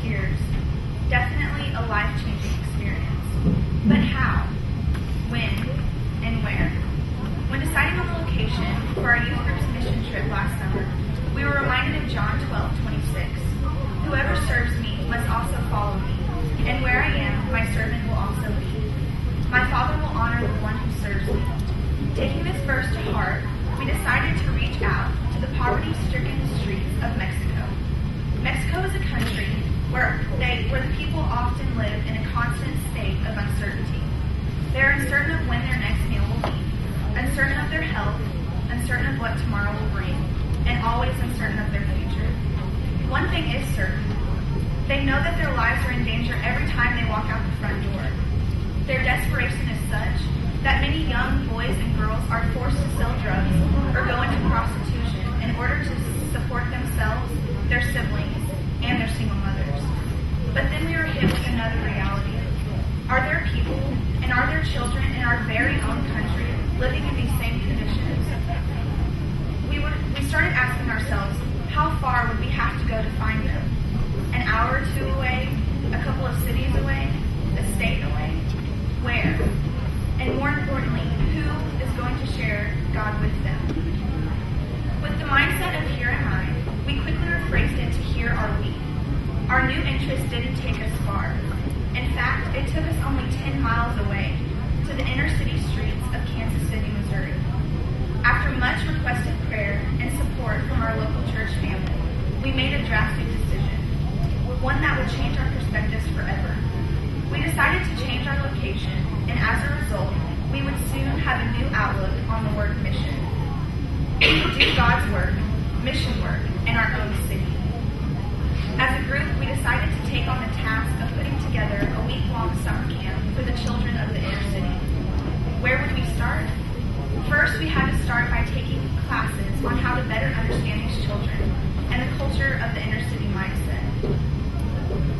tears. Definitely a life-changing experience. But how? When? And where? When deciding on the location for our youth group's mission trip last summer, we were reminded of John 12:26. Whoever serves me must also follow me, and where I am, my servant will also be. My Father will honor the one who serves me. Taking this verse to heart, we decided to reach out to the poverty-stricken streets of Mexico. Mexico is a country where the people often live in a constant state of uncertainty. They are uncertain of when their next meal will be, uncertain of their health, uncertain of what tomorrow will bring, and always uncertain of their future. One thing is certain. They know that their lives are in danger every time they walk out the front door. Their desperation is such that many young boys and girls are forced to sell drugs or go into prostitution in order to support themselves, their siblings, and their single mothers. But then we were hit with another reality. Are there people and are there children in our very own country living in these same conditions? We started asking ourselves, how far would we have to go to find them? An hour or two away? A couple of cities away? A state away? Where? And more importantly, who is going to share God with them? With the mindset of here am I, we quickly rephrased it to here are we. Our new interest didn't take us far. In fact, it took us only 10 miles away to the inner city streets of Kansas City, Missouri. After much requested prayer and support from our local church family, we made a drastic decision, one that would change our perspectives forever. We decided to change our location, and as a result, we would soon have a new outlook on the word mission. We would do God's work, mission work, in our own city. As a group, we decided to take on the task of putting together a week-long summer camp for the children of the inner city. Where would we start? First, we had to start by taking classes on how to better understand these children and the culture of the inner city mindset.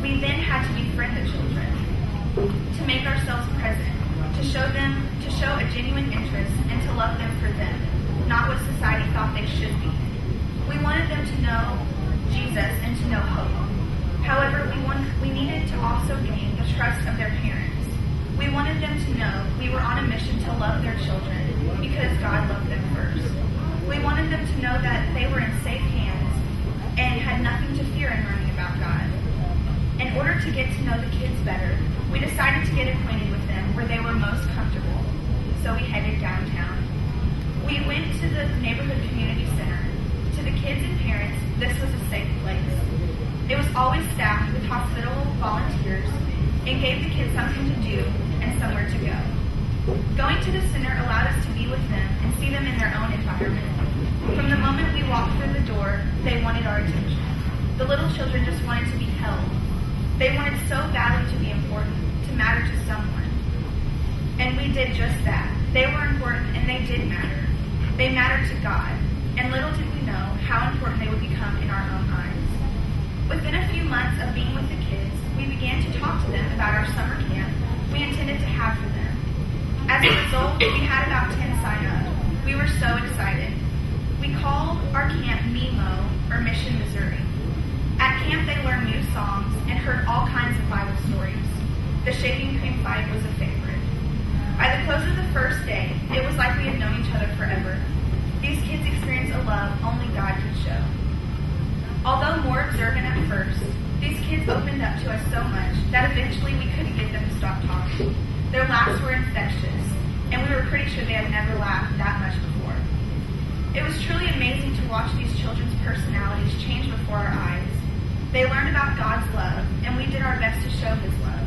We then had to befriend the children, to make ourselves present, to show a genuine interest, and to love them for them, not what society thought they should be. We wanted them to know Jesus and to know hope. However, we needed to also gain the trust of their parents. We wanted them to know we were on a mission to love their children because God loved them first. We wanted them to know that they were in safe hands and had nothing to fear in learning about God. In order to get to know the kids better, we decided to get acquainted with them where they were most comfortable. So we headed downtown. We went to the neighborhood community center. To the kids and parents, this was a safe place. It was always staffed with hospitable volunteers and gave the kids something to do and somewhere to go. Going to the center allowed us to be with them and see them in their own environment. From the moment we walked through the door, they wanted our attention. The little children just wanted to be held. They wanted so badly to be important, to matter to someone. And we did just that. They were important and they did matter. They mattered to God, and little did we know how important they would become in our own eyes. Within a few months of being with the kids, we began to talk to them about our summer camp we intended to have for them. As a result, we had about 10 sign up. We were so excited. We called our camp MIMO, or Mission Missouri. At camp, they learned new songs and heard all kinds of Bible stories. The shaving cream fight was a favorite. By the close of the first day, it was like we had known each other forever. These kids experienced a love only God could show. Although more observant at first, these kids opened up to us so much that eventually we couldn't get them to stop talking. Their laughs were infectious, and we were pretty sure they had never laughed that much before. It was truly amazing to watch these children's personalities change before our eyes. They learned about God's love, and we did our best to show His love.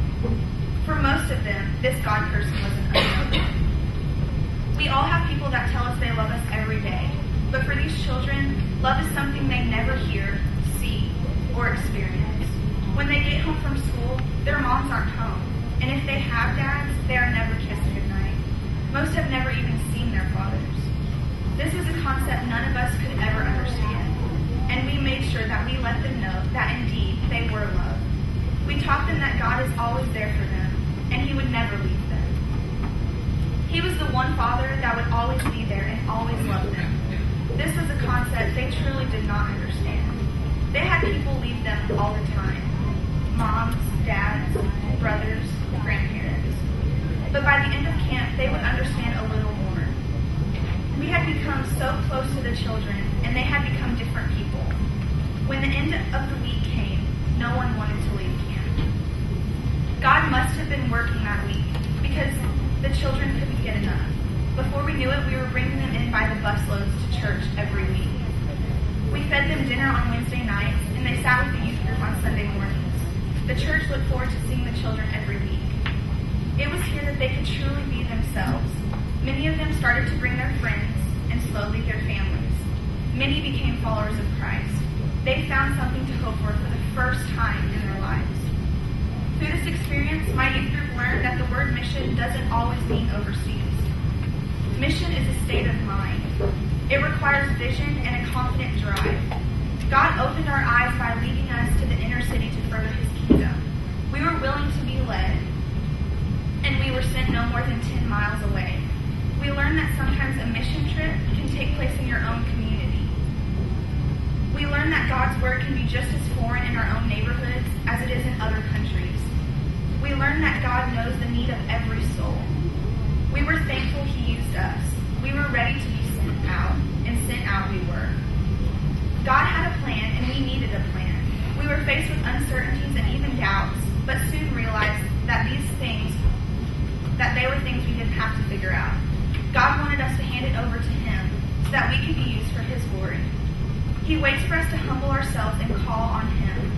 For most of them, this God person was an unknown. We all have people that tell us they love us every day, but for these children, love is something they never hear, see, or experience. When they get home from school, their moms aren't home, and if they have dads, they are never kissed goodnight. Most have never even seen their fathers. This was a concept none of us could ever understand, and we made sure that we let them know that indeed they were loved. We taught them that God is always there for them, and He would never leave them. He was the one Father that would always be there and always love them. This was a concept they truly did not understand. They had people leave them all the time. moms, dads, brothers, grandparents. But by the end of camp, they would understand a little more. We had become so close to the children, and they had become different people. When the end of the week came, no one wanted to leave camp. God must have been working that week because the children couldn't get enough. Before we knew it, we were bringing them in by the busloads to church every week. We fed them dinner on Wednesday nights, and they sat with the youth group on Sunday mornings. The church looked forward to seeing the children every week. It was here that they could truly be themselves. Many of them started to bring their friends, and slowly their families. Many became followers of Christ. They found something to hope for the first time in their lives. Through this experience, my youth group learned that the word mission doesn't always mean overseas. Mission is a state of mind. It requires vision and a confident drive. God opened our eyes by leading us to the inner city to further his kingdom. We were willing to be led, and we were sent no more than 10 miles away. We learned that sometimes a mission trip can take place in your own community. We learned that God's word can be just as foreign in our own neighborhoods as it is in other countries. We learned that God knows the need of every soul. We were thankful he used us. We were ready to be sent out, and sent out we were. God had a plan, and we needed a plan. We were faced with uncertainties and even doubts, but soon realized that they were things we didn't have to figure out. God wanted us to hand it over to him so that we could be used for his glory. He waits for us to humble ourselves and call on him.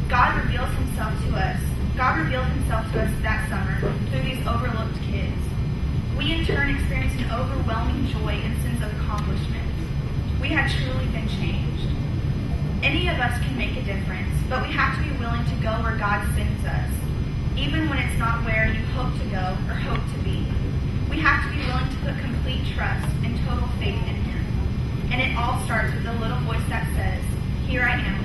God reveals himself to us. God revealed himself to us that summer through these overlooked kids. We in turn experienced an overwhelming joy and sense of accomplishment. We had truly been changed. Any of us can make a difference, but we have to be willing to go where God sends us, even when it's not where you hope to go or hope to be. We have to be willing to put complete trust and total faith in him. And it all starts with a little voice that says, "Here I am,